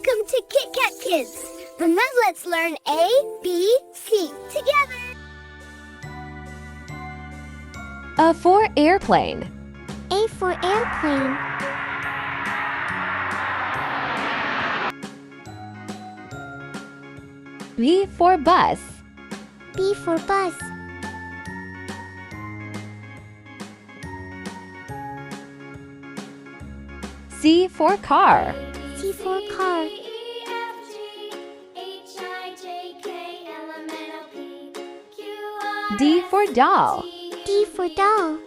Welcome to Kit Kat Kids. And now let's learn A, B, C together. A for airplane. A for airplane. B for bus. B for bus. C for car. C for car. D for doll. D for doll.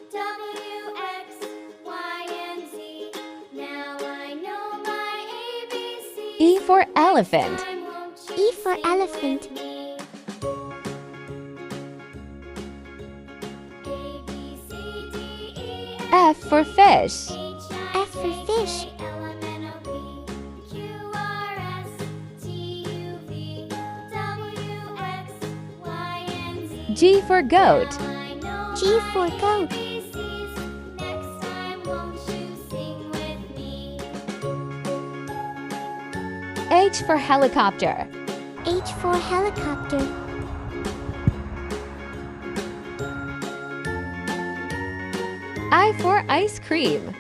E for elephant. E for elephant. F for fish. F for fish. G for goat. G for goat. H for helicopter. H for helicopter. I for ice cream.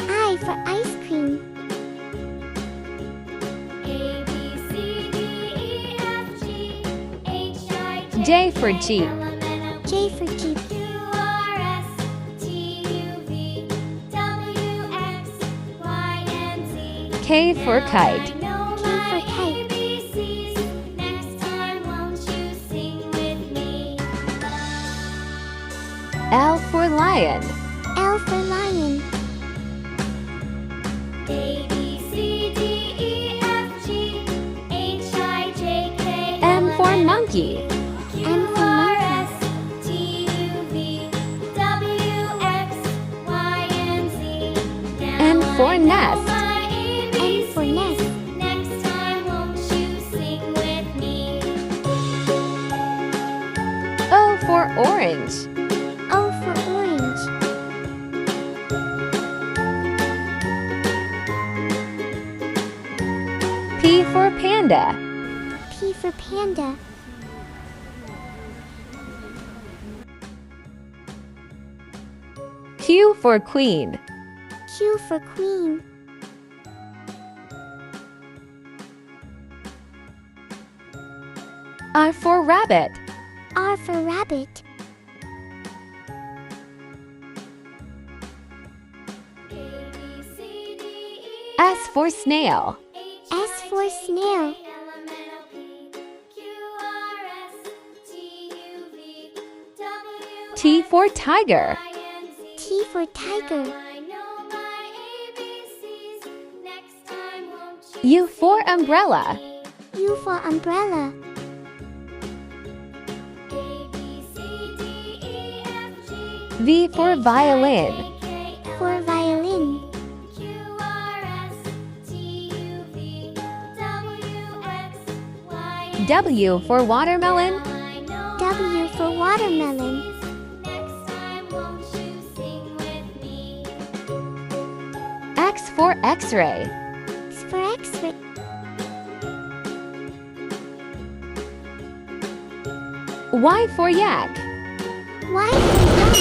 I for ice cream. J for jeep. J for jeep. K for kite. K for kite. L for lion. L for lion. M for monkey. M for monkey. N for nest. N for nest. O for orange. O for orange. P for panda. P for panda. Q for queen. Q for queen. R for rabbit. R for rabbit. S for snail. S for snail. T for tiger. T for tiger. U for umbrella. U for umbrella. V for violin. For violin. W for watermelon. W for watermelon. X for x-ray. X for X-ray. Y for yak. Y for yak.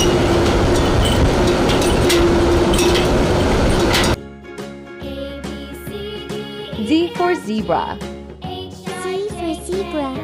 Z for zebra. Z for zebra.